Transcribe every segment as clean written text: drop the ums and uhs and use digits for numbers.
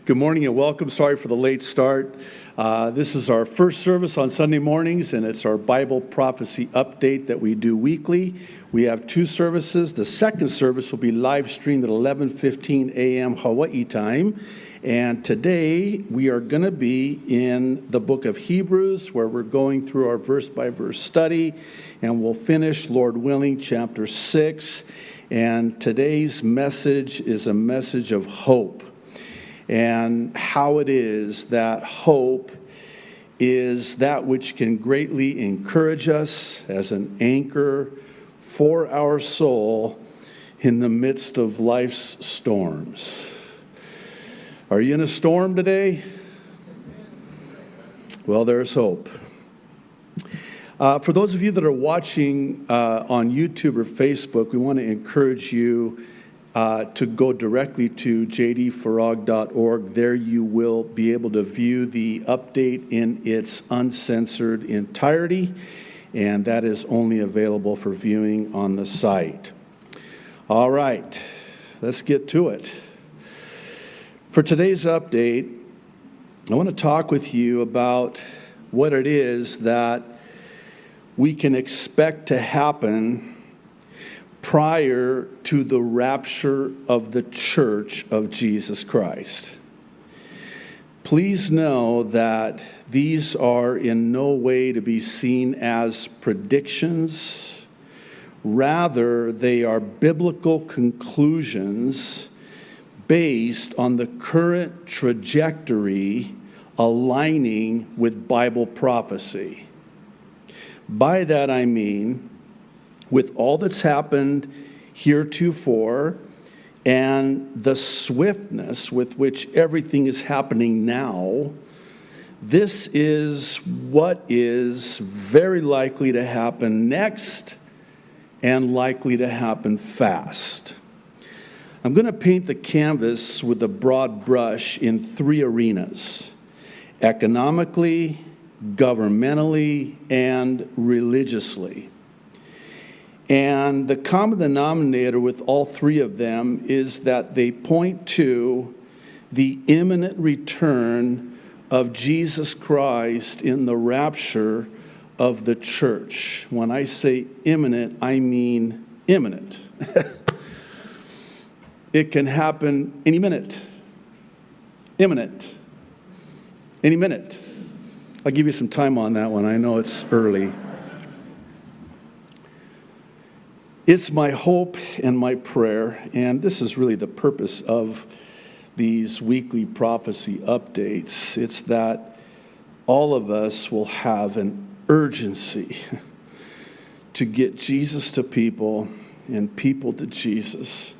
Good morning and welcome. Sorry for the late start. This is our first service on Sunday mornings, and it's our Bible prophecy update that we do weekly. We have two services. The second service will be live streamed at 11:15 a.m. Hawaii time. And today we are going to be in the book of Hebrews, where we're going through our verse-by-verse study, and we'll finish, Lord willing, chapter 6. And today's message is a message of hope, and how it is that hope is that which can greatly encourage us as an anchor for our soul in the midst of life's storms. Are you in a storm today? Well, there's hope. For those of you that are watching on YouTube or Facebook, we want to encourage you to go directly to jdfarag.org. There you will be able to view the update in its uncensored entirety, and that is only available for viewing on the site. All right, let's get to it. For today's update, I want to talk with you about what it is that we can expect to happen prior to the rapture of the church of Jesus Christ. Please know that these are in no way to be seen as predictions. Rather, they are biblical conclusions based on the current trajectory aligning with Bible prophecy. By that I mean, with all that's happened heretofore and the swiftness with which everything is happening now, this is what is very likely to happen next and likely to happen fast. I'm going to paint the canvas with a broad brush in three arenas: economically, governmentally, and religiously. And the common denominator with all three of them is that they point to the imminent return of Jesus Christ in the rapture of the church. When I say imminent, I mean imminent. It can happen any minute. Imminent. Any minute. I'll give you some time on that one. I know it's early. It's my hope and my prayer, and this is really the purpose of these weekly prophecy updates. It's that all of us will have an urgency to get Jesus to people and people to Jesus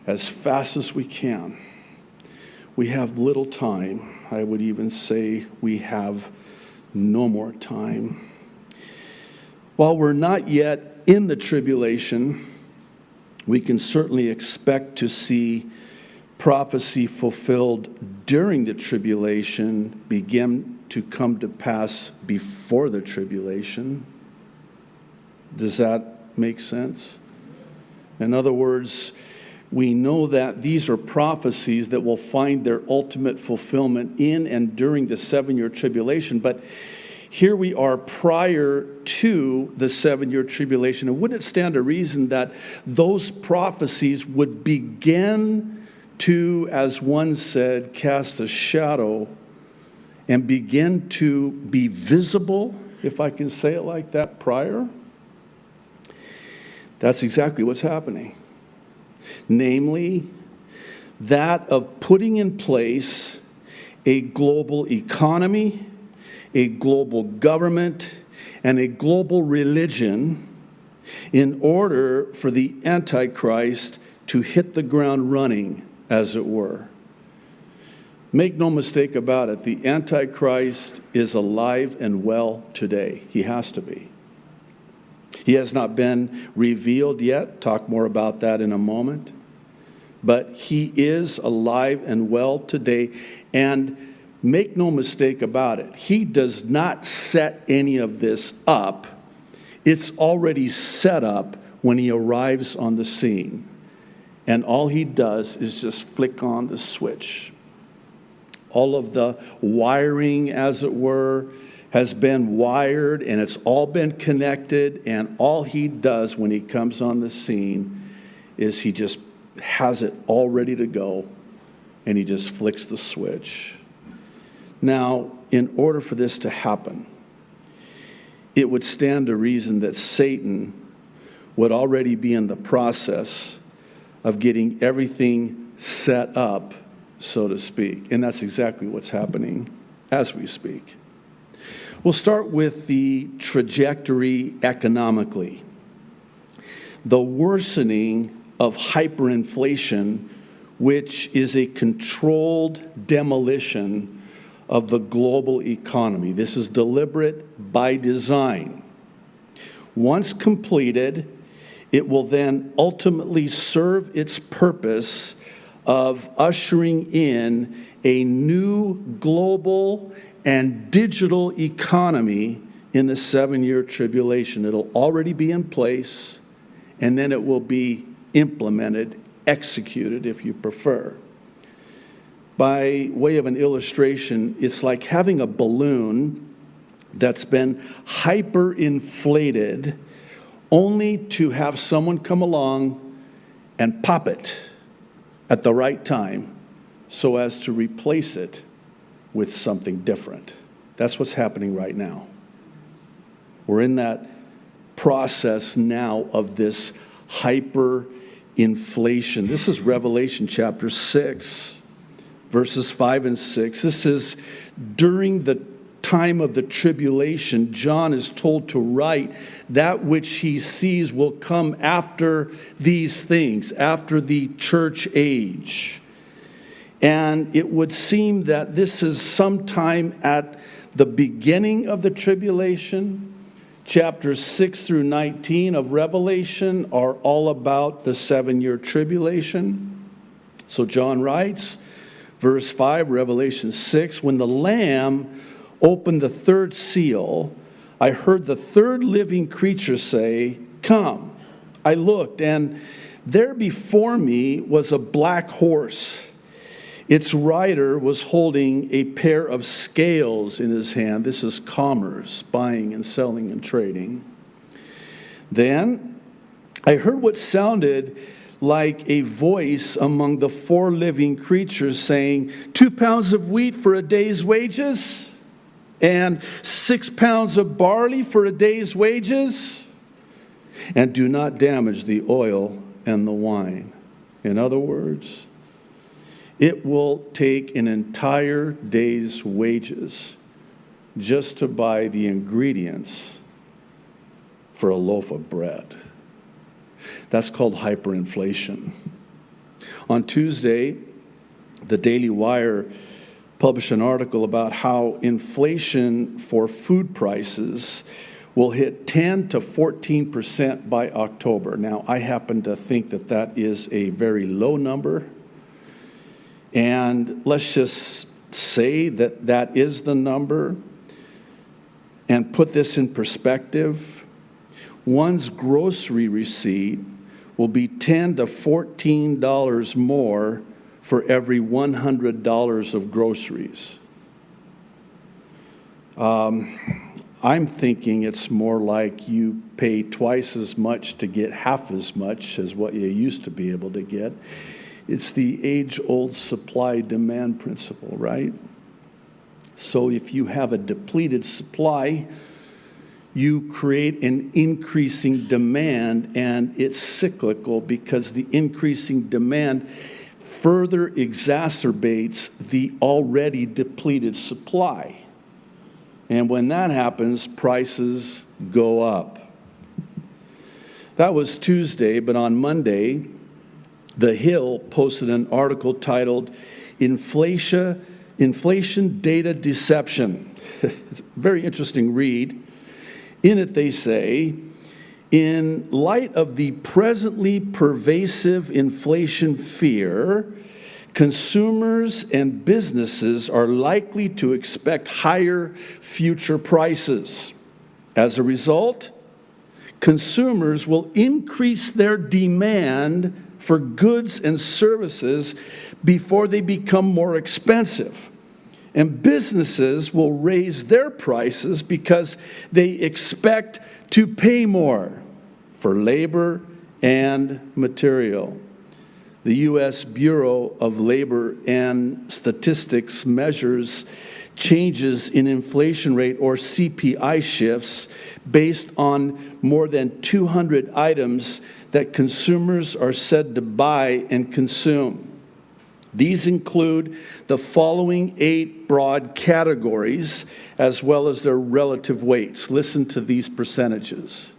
as fast as we can. We have little time. I would even say we have no more time. While we're not yet in the tribulation, we can certainly expect to see prophecy fulfilled during the tribulation begin to come to pass before the tribulation. Does that make sense? In other words, we know that these are prophecies that will find their ultimate fulfillment in and during the 7-year tribulation. But here we are prior to the 7-year tribulation. And wouldn't it stand to reason that those prophecies would begin to, as one said, cast a shadow and begin to be visible, if I can say it like that, prior? That's exactly what's happening. Namely, that of putting in place a global economy, a global government, and a global religion in order for the Antichrist to hit the ground running, as it were. Make no mistake about it, the Antichrist is alive and well today. He has to be. He has not been revealed yet. Talk more about that in a moment. But he is alive and well today. And make no mistake about it, he does not set any of this up. It's already set up when he arrives on the scene. And all he does is just flick on the switch. All of the wiring, as it were, has been wired, and it's all been connected, and all he does when he comes on the scene is he just has it all ready to go, and he just flicks the switch. Now, in order for this to happen, it would stand to reason that Satan would already be in the process of getting everything set up, so to speak. And that's exactly what's happening as we speak. We'll start with the trajectory economically. The worsening of hyperinflation, which is a controlled demolition of the global economy. This is deliberate by design. Once completed, it will then ultimately serve its purpose of ushering in a new global and digital economy in the 7-year tribulation. It'll already be in place, and then it will be implemented, executed, if you prefer. By way of an illustration, it's like having a balloon that's been hyperinflated only to have someone come along and pop it at the right time so as to replace it with something different. That's what's happening right now. We're in that process now of this hyperinflation. This is Revelation chapter 6, verses 5 and 6. This is during the time of the tribulation. John is told to write that which he sees will come after these things, after the church age. And it would seem that this is sometime at the beginning of the tribulation. Chapters 6 through 19 of Revelation are all about the 7-year tribulation. So John writes, verse 5, Revelation 6, when the Lamb opened the third seal, I heard the third living creature say, "Come." I looked, and there before me was a black horse. Its rider was holding a pair of scales in his hand. This is commerce, buying and selling and trading. Then I heard what sounded like a voice among the 4 living creatures saying, 2 pounds of wheat for a day's wages, and 6 pounds of barley for a day's wages, and do not damage the oil and the wine. In other words, it will take an entire day's wages just to buy the ingredients for a loaf of bread. That's called hyperinflation. On Tuesday, the Daily Wire published an article about how inflation for food prices will hit 10 to 14% by October. Now, I happen to think that that is a very low number. And let's just say that that is the number and put this in perspective. One's grocery receipt will be $10 to $14 more for every $100 of groceries. I'm thinking it's more like you pay twice as much to get half as much as what you used to be able to get. It's the age-old supply-demand principle, right? So if you have a depleted supply, you create an increasing demand, and it's cyclical because the increasing demand further exacerbates the already depleted supply. And when that happens, prices go up. That was Tuesday, but on Monday, The Hill posted an article titled Inflation Data Deception. It's a very interesting read. In it they say, in light of the presently pervasive inflation fear, consumers and businesses are likely to expect higher future prices. As a result, consumers will increase their demand for goods and services before they become more expensive. And businesses will raise their prices because they expect to pay more for labor and material. The U.S. Bureau of Labor and Statistics measures changes in inflation rate, or CPI shifts, based on more than 200 items that consumers are said to buy and consume. These include the following 8 broad categories, as well as their relative weights. Listen to these percentages.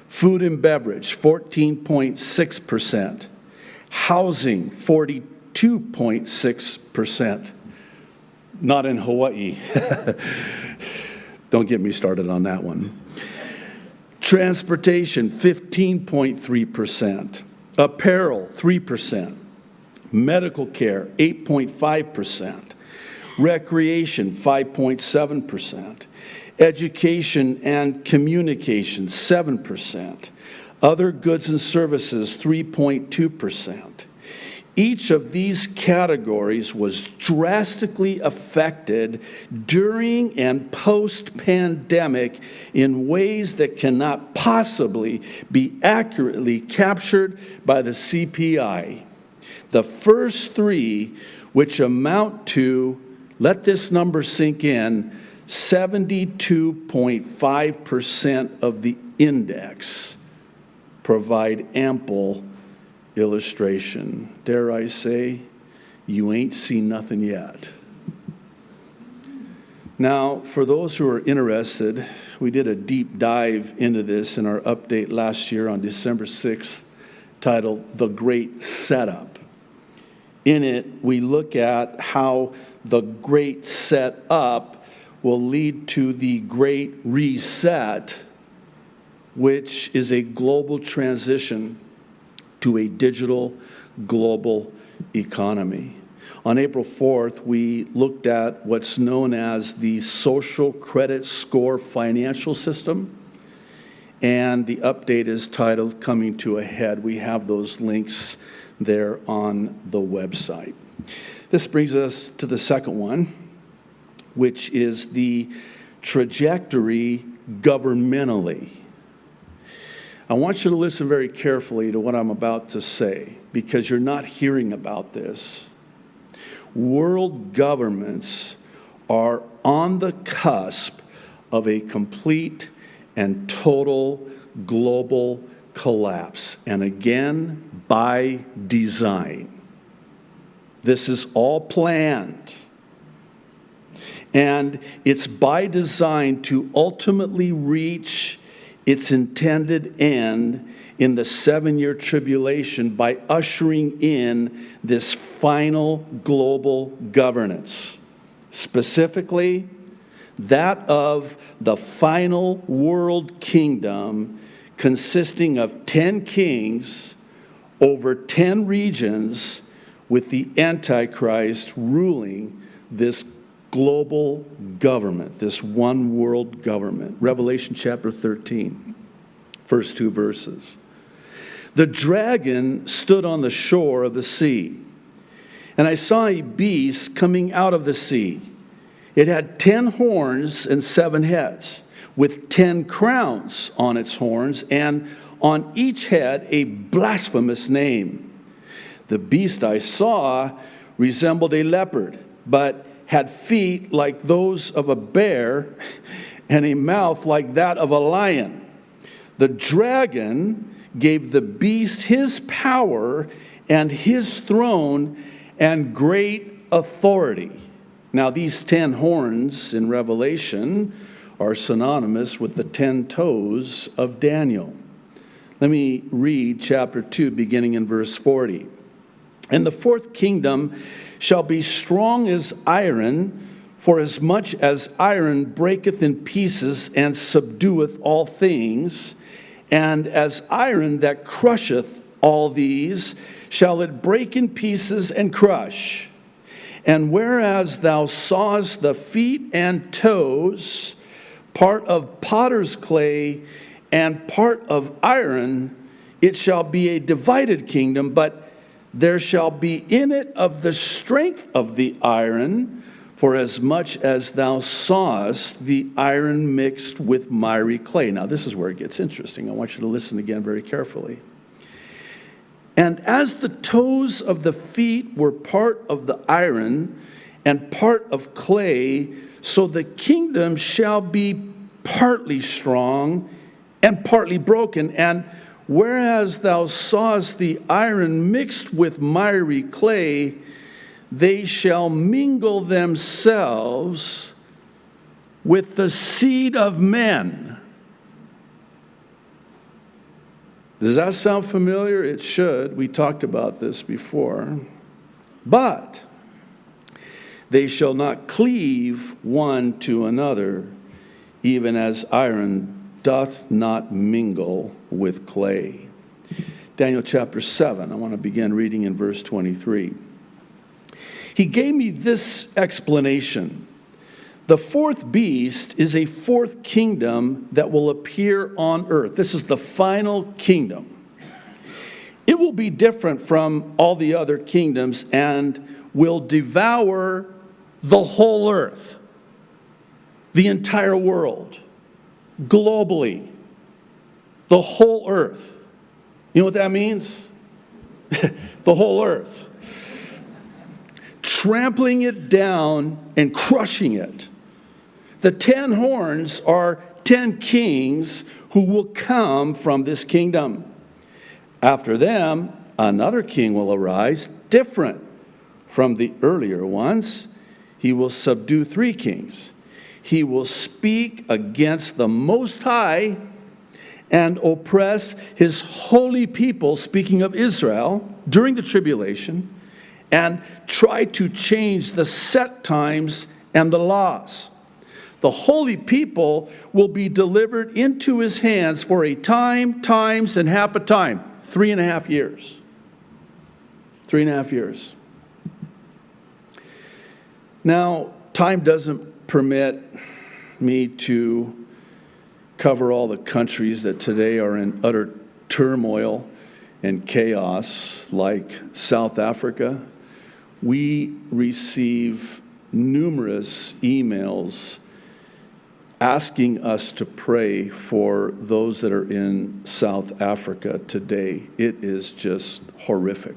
Food and beverage, 14.6%. Housing, 42.6%. Not in Hawaii. Don't get me started on that one. Transportation, 15.3%. Apparel, 3%. Medical care, 8.5%. Recreation, 5.7%. Education and communication, 7%. Other goods and services, 3.2%. Each of these categories was drastically affected during and post-pandemic in ways that cannot possibly be accurately captured by the CPI. The first 3, which amount to, let this number sink in, 72.5% of the index, provide ample illustration. Dare I say, you ain't seen nothing yet. Now, for those who are interested, we did a deep dive into this in our update last year on December 6th, titled The Great Setup. In it, we look at how the Great Setup will lead to the Great Reset, which is a global transition to a digital global economy. On April 4th, we looked at what's known as the social credit score financial system, and the update is titled Coming to a Head. We have those links there on the website. This brings us to the second one, which is the trajectory governmentally. I want you to listen very carefully to what I'm about to say, because you're not hearing about this. World governments are on the cusp of a complete and total global collapse, and again, by design. This is all planned. And it's by design to ultimately reach its intended end in the 7-year tribulation by ushering in this final global governance. Specifically, that of the final world kingdom consisting of 10 kings over 10 regions, with the Antichrist ruling this global government, this one world government. Revelation chapter 13, first 2 verses. The dragon stood on the shore of the sea, and I saw a beast coming out of the sea. It had 10 horns and 7 heads, with 10 crowns on its horns, and on each head a blasphemous name. The beast I saw resembled a leopard, but had feet like those of a bear and a mouth like that of a lion. The dragon gave the beast his power and his throne and great authority. Now, these 10 horns in Revelation are synonymous with the 10 toes of Daniel. Let me read chapter 2, beginning in verse 40. And the fourth kingdom shall be strong as iron, for as much as iron breaketh in pieces and subdueth all things, and as iron that crusheth all these, shall it break in pieces and crush. And whereas thou sawest the feet and toes, part of potter's clay and part of iron, it shall be a divided kingdom, but there shall be in it of the strength of the iron, For as much as thou sawest the iron mixed with miry clay. Now, this is where it gets interesting. I want you to listen again very carefully. And as the toes of the feet were part of the iron and part of clay, so the kingdom shall be partly strong and partly broken. And whereas thou sawest the iron mixed with miry clay, they shall mingle themselves with the seed of men. Does that sound familiar? It should. We talked about this before. But they shall not cleave one to another, even as iron doth not mingle with clay. Daniel chapter 7, I want to begin reading in verse 23. He gave me this explanation. The fourth beast is a fourth kingdom that will appear on earth. This is the final kingdom. It will be different from all the other kingdoms and will devour the whole earth, the entire world, globally, the whole earth. You know what that means? The whole earth. Trampling it down and crushing it. The 10 horns are 10 kings who will come from this kingdom. After them, another king will arise, different from the earlier ones. He will subdue 3 kings. He will speak against the Most High and oppress his holy people, speaking of Israel, during the tribulation, and try to change the set times and the laws. The holy people will be delivered into his hands for a time, times, and half a time. 3.5 years. 3.5 years. Now, time doesn't permit me to cover all the countries that today are in utter turmoil and chaos, like South Africa. We receive numerous emails asking us to pray for those that are in South Africa today. It is just horrific.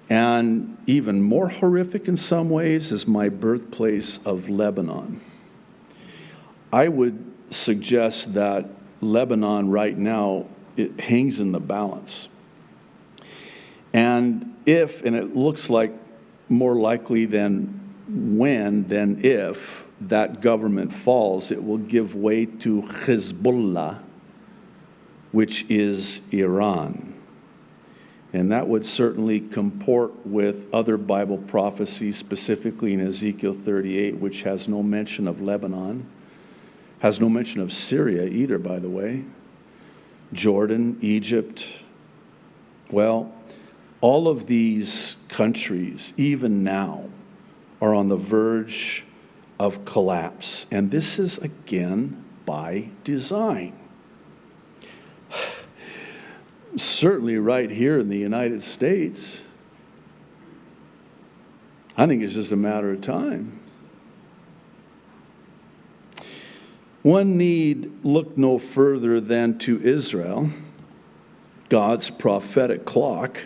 And even more horrific in some ways is my birthplace of Lebanon. I would suggest that Lebanon right now, it hangs in the balance. And it looks like more likely than if that government falls, it will give way to Hezbollah, which is Iran. And that would certainly comport with other Bible prophecies, specifically in Ezekiel 38, which has no mention of Lebanon, has no mention of Syria either, by the way, Jordan, Egypt. Well, all of these countries, even now, are on the verge of collapse. And this is, again, by design. Certainly right here in the United States, I think it's just a matter of time. One need look no further than to Israel, God's prophetic clock,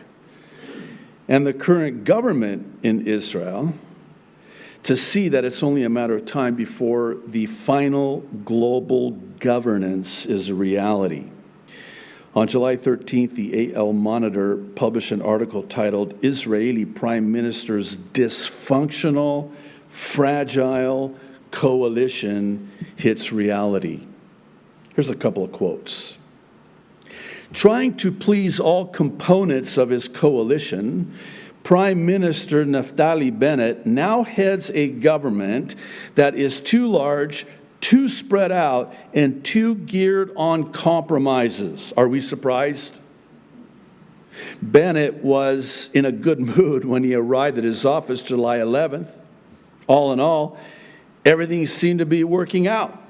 and the current government in Israel, to see that it's only a matter of time before the final global governance is a reality. On July 13th, the AL Monitor published an article titled, "Israeli Prime Minister's Dysfunctional, Fragile Coalition Hits Reality." Here's a couple of quotes. Trying to please all components of his coalition, Prime Minister Naftali Bennett now heads a government that is too large, too spread out, and too geared on compromises. Are we surprised? Bennett was in a good mood when he arrived at his office July 11th. All in all, everything seemed to be working out.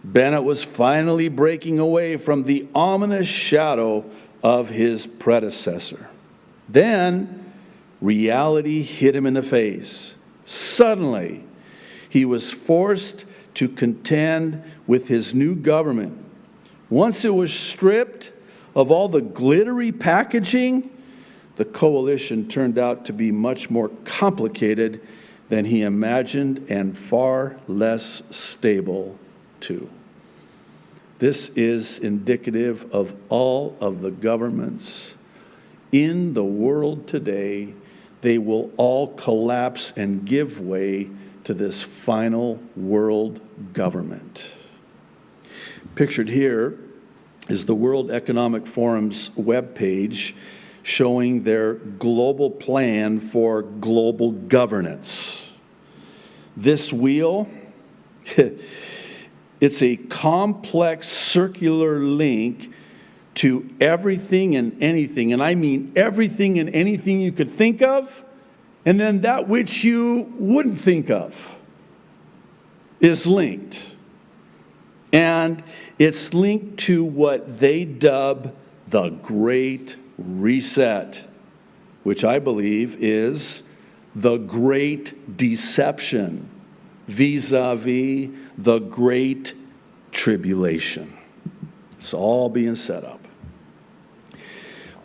Bennett was finally breaking away from the ominous shadow of his predecessor. Then, reality hit him in the face. Suddenly, he was forced to contend with his new government. Once it was stripped of all the glittery packaging, the coalition turned out to be much more complicated than he imagined and far less stable, too. This is indicative of all of the governments in the world today. They will all collapse and give way to this final world government. Pictured here is the World Economic Forum's webpage showing their global plan for global governance. This wheel, it's a complex circular link to everything and anything, and I mean everything and anything you could think of, and then that which you wouldn't think of is linked. And it's linked to what they dub the Great Reset, which I believe is the Great Deception vis-a-vis the Great Tribulation. It's all being set up.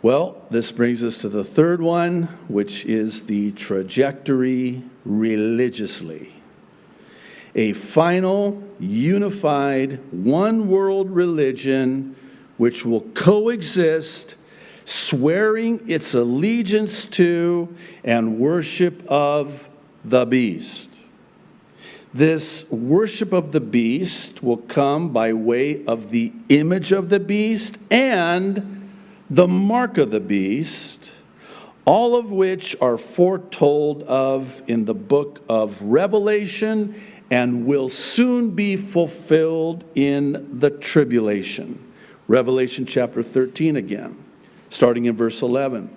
Well, this brings us to the third one, which is the trajectory religiously. A final, unified, one-world religion which will coexist, swearing its allegiance to and worship of the beast. This worship of the beast will come by way of the image of the beast and the mark of the beast, all of which are foretold of in the book of Revelation and will soon be fulfilled in the tribulation. Revelation chapter 13 again, starting in verse 11.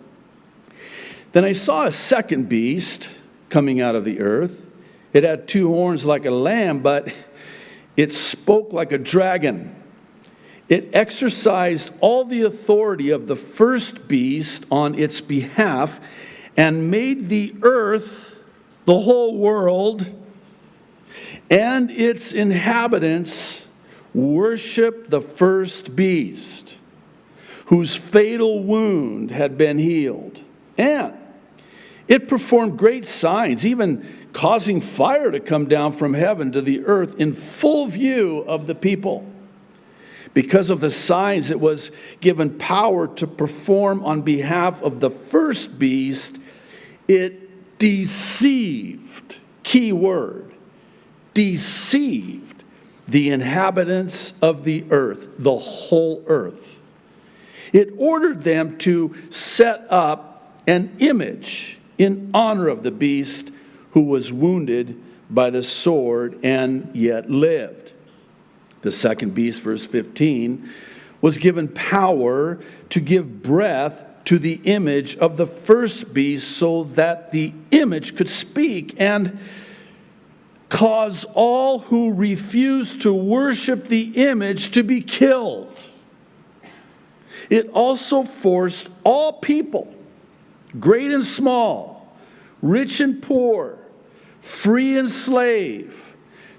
Then I saw a second beast coming out of the earth. It had two horns like a lamb, but it spoke like a dragon. It exercised all the authority of the first beast on its behalf and made the earth, the whole world, and its inhabitants worship the first beast, whose fatal wound had been healed. And it performed great signs, even causing fire to come down from heaven to the earth in full view of the people. Because of the signs it was given power to perform on behalf of the first beast, it deceived, key word, deceived the inhabitants of the earth, the whole earth. It ordered them to set up an image in honor of the beast who was wounded by the sword and yet lived. The second beast, verse 15, was given power to give breath to the image of the first beast so that the image could speak and cause all who refuse to worship the image to be killed. It also forced all people, great and small, rich and poor, free and slave,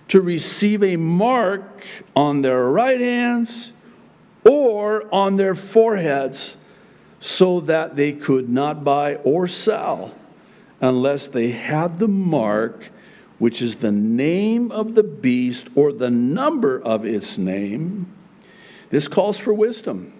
to receive a mark on their right hands or on their foreheads so that they could not buy or sell unless they had the mark, which is the name of the beast or the number of its name. This calls for wisdom.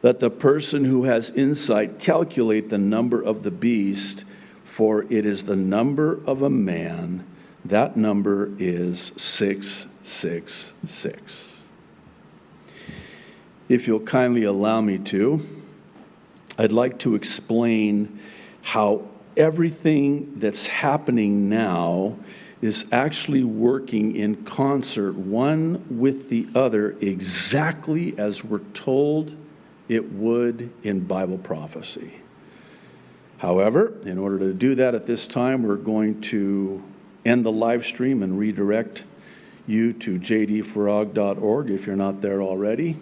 Let the person who has insight calculate the number of the beast, for it is the number of a man. That number is 666. If you'll kindly allow me to, I'd like to explain how everything that's happening now is actually working in concert, one with the other, exactly as we're told it would in Bible prophecy. However, in order to do that at this time, we're going to end the live stream and redirect you to jdfarag.org if you're not there already.